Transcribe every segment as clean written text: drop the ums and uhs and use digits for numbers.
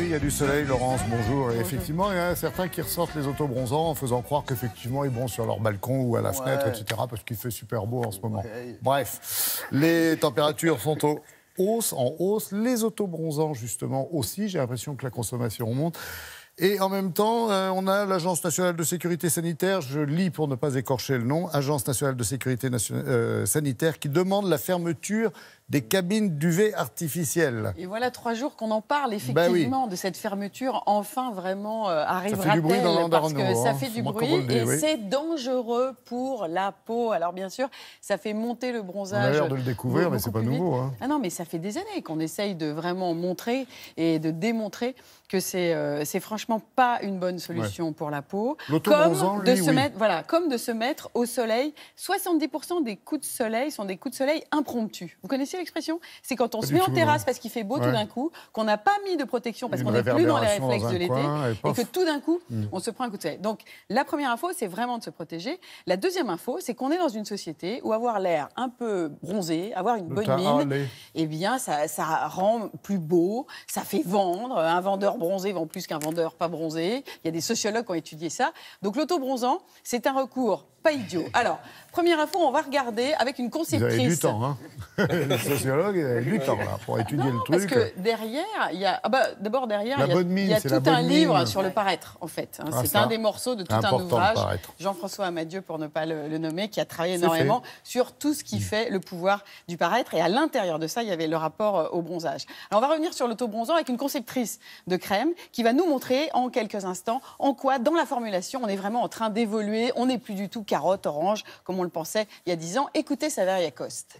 il y a du soleil, Laurence, bonjour. Et effectivement, il y a certains qui ressortent les autobronzants en faisant croire qu'effectivement, ils bronzent sur leur balcon ou à la fenêtre, etc., parce qu'il fait super beau en ce moment. Bref, les températures sont en hausse. Les autobronzants, justement, aussi. J'ai l'impression que la consommation remonte. Et en même temps, on a l'Agence nationale de sécurité sanitaire, je lis pour ne pas écorcher le nom, Agence nationale de sécurité sanitaire, qui demande la fermeture des cabines d'UV artificielles. Et voilà 3 jours qu'on en parle, effectivement, de cette fermeture. Enfin, vraiment, arrivera-t-elle? Parce que ça fait du bruit et c'est dangereux pour la peau. Alors, bien sûr, ça fait monter le bronzage. On a l'air de le découvrir, mais c'est pas nouveau. Hein. Ah non, mais ça fait des années qu'on essaye de vraiment montrer et de démontrer que c'est franchement pas une bonne solution pour la peau. L'autobronzant, lui, comme de se mettre au soleil. 70% des coups de soleil sont des coups de soleil impromptus. Vous connaissez l'expression? C'est quand on se met en terrasse parce qu'il fait beau tout d'un coup, qu'on n'a pas mis de protection parce qu'on n'est plus dans les réflexes de l'été et que tout d'un coup, on se prend un coup de soleil. Donc, la première info, c'est vraiment de se protéger. La deuxième info, c'est qu'on est dans une société où avoir l'air un peu bronzé, avoir une bonne mine, eh bien, ça rend plus beau, ça fait vendre. Un vendeur bronzé vend plus qu'un vendeur pas bronzé. Il y a des sociologues qui ont étudié ça. Donc, l'autobronzant, c'est un recours pas idiot. Alors, première info, on va regarder avec une conceptrice. Vous avez du temps, hein. Les sociologues, ils avaient du temps, là, pour étudier le truc. Parce que derrière, il y a... d'abord, derrière, il y a tout un livre sur le paraître, en fait. Hein. C'est un des morceaux de tout un ouvrage. Jean-François Amadieu, pour ne pas le nommer, qui a travaillé énormément sur tout ce qui fait le pouvoir du paraître. Et à l'intérieur de ça, il y avait le rapport au bronzage. Alors, on va revenir sur l'autobronzant avec une conceptrice de crème qui va nous montrer en quelques instants en quoi, dans la formulation, on est vraiment en train d'évoluer. On n'est plus du tout carotte, orange, comme on le pensait il y a 10 ans. Écoutez Saveria Coste.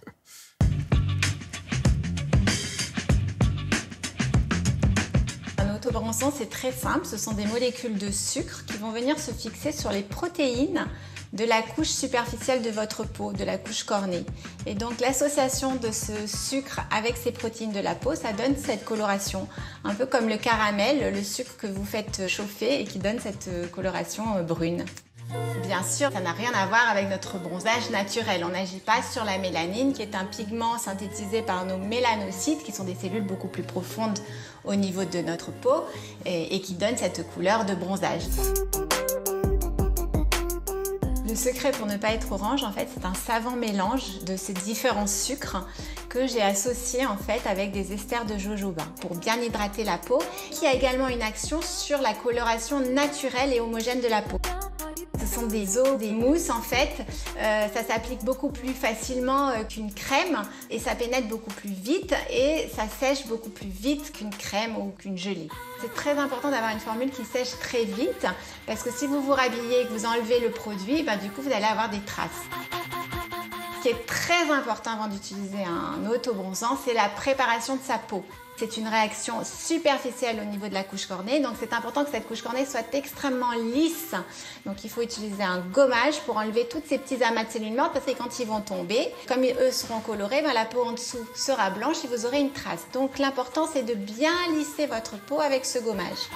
Un autobronzant, c'est très simple. Ce sont des molécules de sucre qui vont venir se fixer sur les protéines de la couche superficielle de votre peau, de la couche cornée. Et donc l'association de ce sucre avec ces protéines de la peau, ça donne cette coloration, un peu comme le caramel, le sucre que vous faites chauffer et qui donne cette coloration brune. Bien sûr, ça n'a rien à voir avec notre bronzage naturel. On n'agit pas sur la mélanine, qui est un pigment synthétisé par nos mélanocytes, qui sont des cellules beaucoup plus profondes au niveau de notre peau et qui donnent cette couleur de bronzage. Le secret pour ne pas être orange, en fait, c'est un savant mélange de ces différents sucres que j'ai associés en fait avec des esters de jojoba pour bien hydrater la peau, qui a également une action sur la coloration naturelle et homogène de la peau. Ce sont des eaux, des mousses en fait, ça s'applique beaucoup plus facilement qu'une crème et ça pénètre beaucoup plus vite et ça sèche beaucoup plus vite qu'une crème ou qu'une gelée. C'est très important d'avoir une formule qui sèche très vite parce que si vous vous rhabillez et que vous enlevez le produit, du coup vous allez avoir des traces. Ce qui est très important avant d'utiliser un autobronzant, c'est la préparation de sa peau. C'est une réaction superficielle au niveau de la couche cornée, donc c'est important que cette couche cornée soit extrêmement lisse. Donc il faut utiliser un gommage pour enlever tous ces petits amas de cellules mortes parce que quand ils vont tomber, comme eux seront colorés, la peau en dessous sera blanche et vous aurez une trace. Donc l'important c'est de bien lisser votre peau avec ce gommage.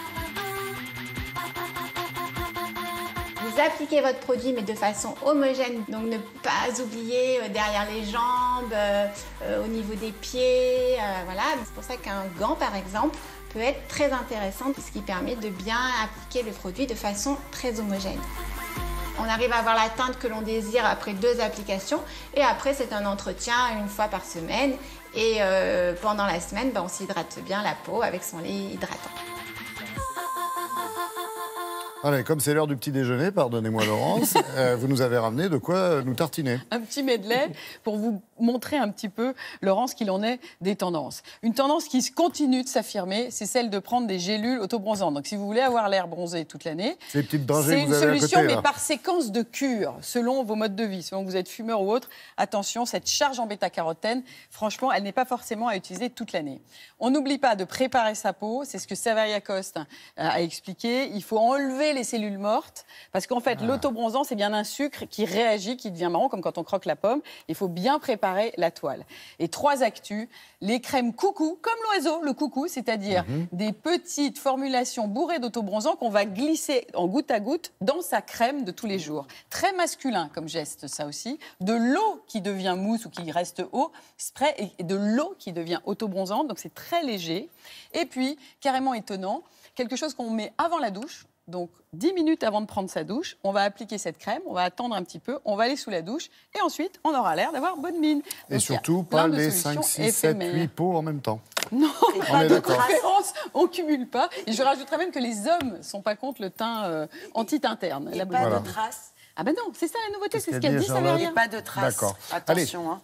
Vous appliquez votre produit mais de façon homogène, donc ne pas oublier derrière les jambes, au niveau des pieds, voilà. C'est pour ça qu'un gant par exemple peut être très intéressant, ce qui permet de bien appliquer le produit de façon très homogène. On arrive à avoir la teinte que l'on désire après 2 applications et après c'est un entretien 1 fois par semaine et pendant la semaine on s'hydrate bien la peau avec son lait hydratant. Allez, comme c'est l'heure du petit déjeuner, pardonnez-moi Laurence, vous nous avez ramené de quoi nous tartiner. Un petit medley pour vous montrer un petit peu, Laurence, qu'il en est des tendances. Une tendance qui continue de s'affirmer, c'est celle de prendre des gélules autobronzantes. Donc si vous voulez avoir l'air bronzé toute l'année, c'est une solution, mais par séquence de cure, selon vos modes de vie, selon que vous êtes fumeur ou autre. Attention, cette charge en bêta-carotène, franchement, elle n'est pas forcément à utiliser toute l'année. On n'oublie pas de préparer sa peau, c'est ce que Saveria Coste a expliqué. Il faut enlever tuer les cellules mortes, parce qu'en fait, l'autobronzant, c'est bien un sucre qui réagit, qui devient marron, comme quand on croque la pomme. Il faut bien préparer la toile. Et 3 actus, les crèmes coucou, comme l'oiseau, le coucou, c'est-à-dire des petites formulations bourrées d'autobronzant qu'on va glisser en goutte à goutte dans sa crème de tous les jours. Très masculin comme geste, ça aussi. De l'eau qui devient mousse ou qui reste eau, spray, et de l'eau qui devient autobronzante, donc c'est très léger. Et puis, carrément étonnant, quelque chose qu'on met avant la douche. Donc, 10 minutes avant de prendre sa douche, on va appliquer cette crème, on va attendre un petit peu, on va aller sous la douche et ensuite, on aura l'air d'avoir bonne mine. Et donc, surtout, pas les 5, 6, 7, 8 pots en même temps. Non, pas de préférence, on ne cumule pas. Et je rajouterais même que les hommes ne sont pas contre le teint anti-teint terne. Et pas de traces. Ah ben non, c'est ça la nouveauté, c'est ce qu'elle dit, ça veut rien. Pas de traces. D'accord. Attention.